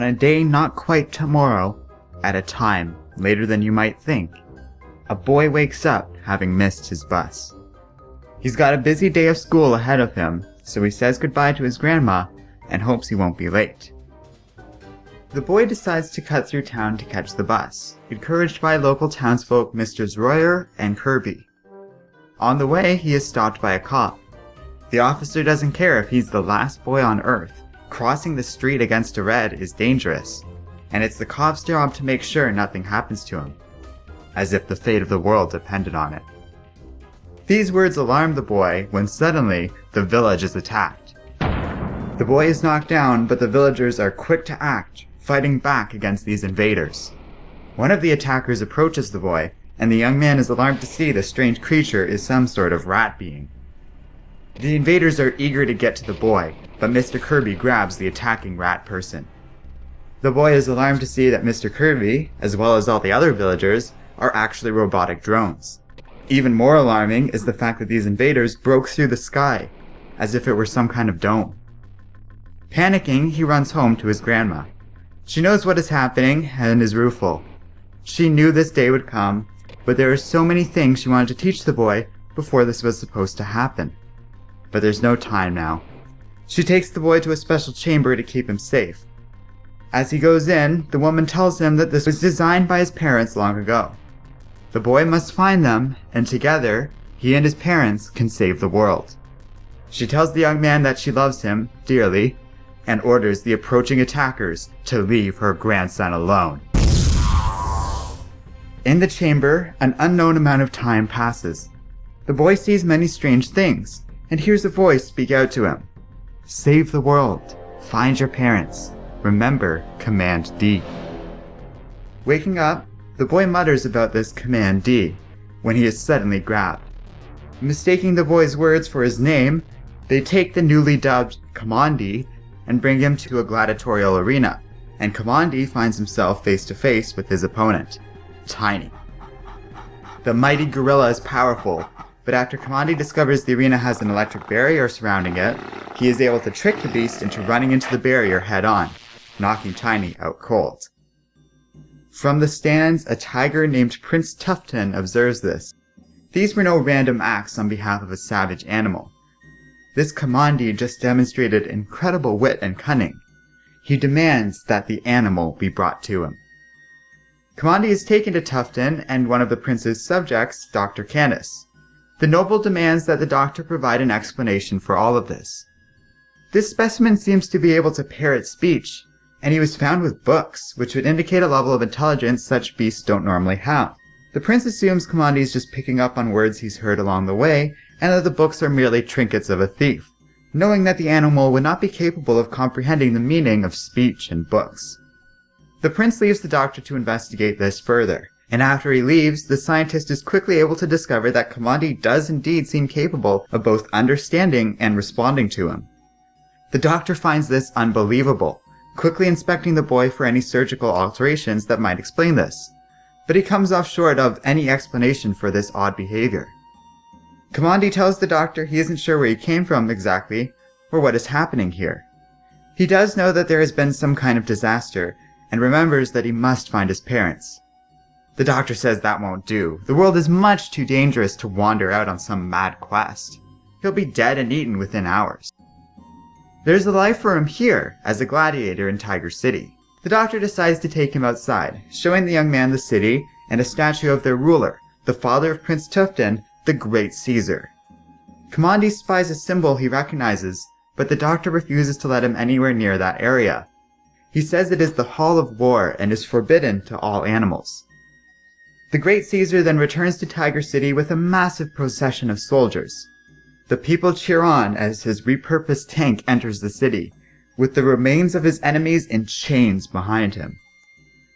On a day not quite tomorrow, at a time later than you might think, a boy wakes up having missed his bus. He's got a busy day of school ahead of him, so he says goodbye to his grandma and hopes he won't be late. The boy decides to cut through town to catch the bus, encouraged by local townsfolk Mr. Royer and Kirby. On the way, he is stopped by a cop. The officer doesn't care if he's the last boy on Earth. Crossing the street against a red is dangerous, and it's the cop's job to make sure nothing happens to him, as if the fate of the world depended on it. These words alarm the boy when suddenly the village is attacked. The boy is knocked down, but the villagers are quick to act, fighting back against these invaders. One of the attackers approaches the boy, and the young man is alarmed to see the strange creature is some sort of rat being. The invaders are eager to get to the boy, but Mr. Kirby grabs the attacking rat person. The boy is alarmed to see that Mr. Kirby, as well as all the other villagers, are actually robotic drones. Even more alarming is the fact that these invaders broke through the sky, as if it were some kind of dome. Panicking, he runs home to his grandma. She knows what is happening and is rueful. She knew this day would come, but there are so many things she wanted to teach the boy before this was supposed to happen. But there's no time now. She takes the boy to a special chamber to keep him safe. As he goes in, the woman tells him that this was designed by his parents long ago. The boy must find them, and together, he and his parents can save the world. She tells the young man that she loves him dearly, and orders the approaching attackers to leave her grandson alone. In the chamber, an unknown amount of time passes. The boy sees many strange things, and hears a voice speak out to him. Save the world. Find your parents. Remember Command D. Waking up, the boy mutters about this Command D, when he is suddenly grabbed. Mistaking the boy's words for his name, they take the newly dubbed Kamandi and bring him to a gladiatorial arena, and Kamandi finds himself face to face with his opponent, Tiny. The mighty gorilla is powerful, but after Kamandi discovers the arena has an electric barrier surrounding it, he is able to trick the beast into running into the barrier head-on, knocking Tiny out cold. From the stands, a tiger named Prince Tufton observes this. These were no random acts on behalf of a savage animal. This Kamandi just demonstrated incredible wit and cunning. He demands that the animal be brought to him. Kamandi is taken to Tufton and one of the prince's subjects, Dr. Canis. The noble demands that the doctor provide an explanation for all of this. This specimen seems to be able to parrot speech, and he was found with books, which would indicate a level of intelligence such beasts don't normally have. The prince assumes Kamandi is just picking up on words he's heard along the way, and that the books are merely trinkets of a thief, knowing that the animal would not be capable of comprehending the meaning of speech and books. The prince leaves the doctor to investigate this further, and after he leaves, the scientist is quickly able to discover that Kamandi does indeed seem capable of both understanding and responding to him. The doctor finds this unbelievable, quickly inspecting the boy for any surgical alterations that might explain this, but he comes off short of any explanation for this odd behavior. Kamandi tells the doctor he isn't sure where he came from exactly, or what is happening here. He does know that there has been some kind of disaster, and remembers that he must find his parents. The doctor says that won't do. The world is much too dangerous to wander out on some mad quest. He'll be dead and eaten within hours. There's a life for him here, as a gladiator in Tiger City. The doctor decides to take him outside, showing the young man the city and a statue of their ruler, the father of Prince Tufton, the Great Caesar. Kamandi spies a symbol he recognizes, but the doctor refuses to let him anywhere near that area. He says it is the Hall of War and is forbidden to all animals. The Great Caesar then returns to Tiger City with a massive procession of soldiers. The people cheer on as his repurposed tank enters the city, with the remains of his enemies in chains behind him.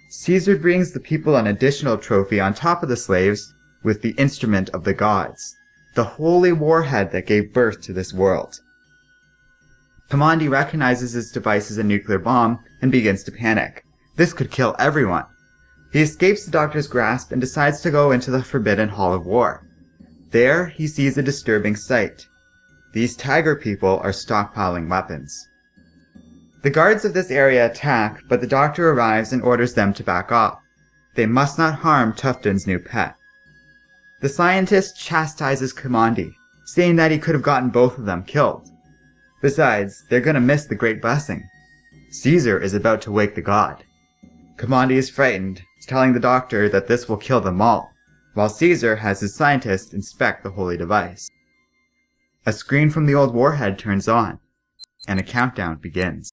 Caesar brings the people an additional trophy on top of the slaves with the instrument of the gods, the holy warhead that gave birth to this world. Kamandi recognizes his device as a nuclear bomb and begins to panic. This could kill everyone. He escapes the doctor's grasp and decides to go into the forbidden Hall of War. There, he sees a disturbing sight. These tiger people are stockpiling weapons. The guards of this area attack, but the doctor arrives and orders them to back off. They must not harm Tufton's new pet. The scientist chastises Kamandi, saying that he could have gotten both of them killed. Besides, they're gonna miss the great blessing. Caesar is about to wake the god. Kamandi is frightened, telling the doctor that this will kill them all, while Caesar has his scientists inspect the holy device. A screen from the old warhead turns on, and a countdown begins.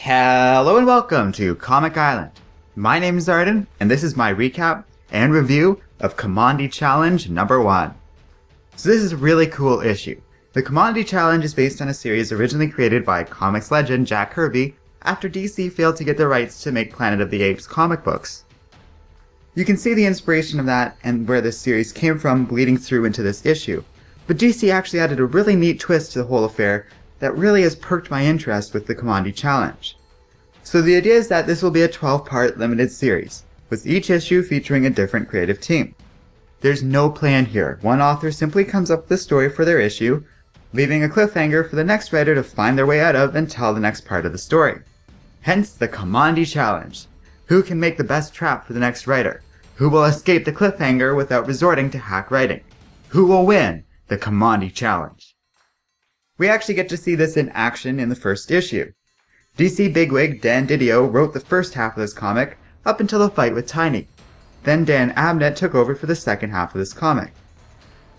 Hello and welcome to Comic Island. My name is Arden, and this is my recap and review of Kamandi Challenge number 1. So this is a really cool issue. The Kamandi Challenge is based on a series originally created by comics legend Jack Kirby after DC failed to get the rights to make Planet of the Apes comic books. You can see the inspiration of that and where this series came from bleeding through into this issue, but DC actually added a really neat twist to the whole affair that really has perked my interest with the Kamandi Challenge. So the idea is that this will be a 12-part limited series, with each issue featuring a different creative team. There's no plan here. One author simply comes up with a story for their issue, leaving a cliffhanger for the next writer to find their way out of and tell the next part of the story. Hence the Kamandi Challenge. Who can make the best trap for the next writer? Who will escape the cliffhanger without resorting to hack writing? Who will win the Kamandi Challenge? We actually get to see this in action in the first issue. DC bigwig Dan Didio wrote the first half of this comic up until the fight with Tiny. Then Dan Abnett took over for the second half of this comic.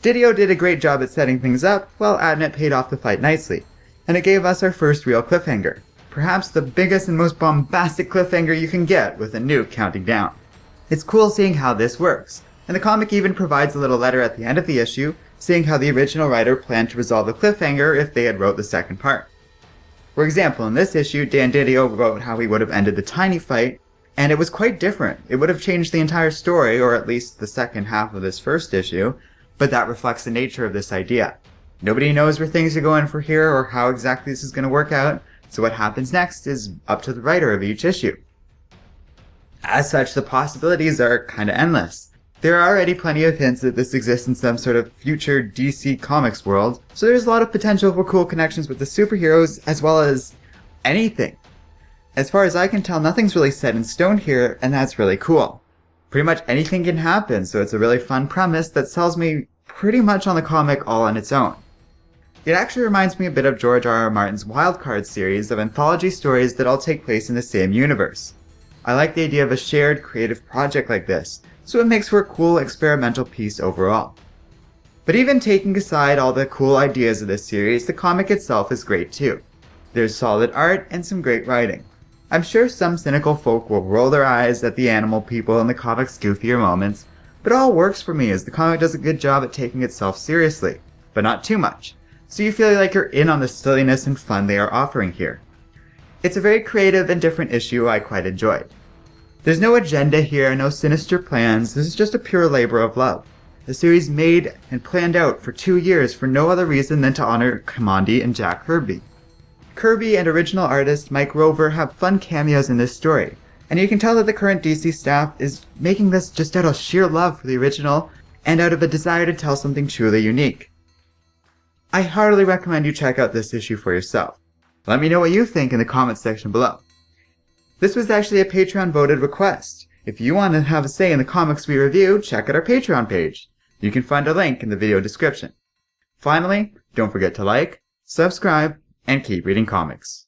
Didio did a great job at setting things up, while Abnett paid off the fight nicely, and it gave us our first real cliffhanger. Perhaps the biggest and most bombastic cliffhanger you can get with a nuke counting down. It's cool seeing how this works, and the comic even provides a little letter at the end of the issue, saying how the original writer planned to resolve the cliffhanger if they had wrote the second part. For example, in this issue, Dan Didio wrote how he would have ended the Tiny fight, and it was quite different. It would have changed the entire story, or at least the second half of this first issue, but that reflects the nature of this idea. Nobody knows where things are going for here or how exactly this is going to work out, so what happens next is up to the writer of each issue. As such, the possibilities are kinda endless. There are already plenty of hints that this exists in some sort of future DC Comics world, so there's a lot of potential for cool connections with the superheroes as well as anything. As far as I can tell, nothing's really set in stone here, and that's really cool. Pretty much anything can happen, so it's a really fun premise that sells me pretty much on the comic all on its own. It actually reminds me a bit of George R.R. Martin's Wildcard series of anthology stories that all take place in the same universe. I like the idea of a shared creative project like this, so it makes for a cool experimental piece overall. But even taking aside all the cool ideas of this series, the comic itself is great too. There's solid art and some great writing. I'm sure some cynical folk will roll their eyes at the animal people in the comic's goofier moments, but it all works for me as the comic does a good job at taking itself seriously, but not too much, so you feel like you're in on the silliness and fun they are offering here. It's a very creative and different issue I quite enjoyed. There's no agenda here, no sinister plans, this is just a pure labor of love. The series made and planned out for 2 years for no other reason than to honor Kamandi and Jack Kirby. Kirby and original artist Mike Rover have fun cameos in this story, and you can tell that the current DC staff is making this just out of sheer love for the original and out of a desire to tell something truly unique. I heartily recommend you check out this issue for yourself. Let me know what you think in the comments section below. This was actually a Patreon voted request. If you want to have a say in the comics we review, check out our Patreon page. You can find a link in the video description. Finally, don't forget to like, subscribe, and keep reading comics.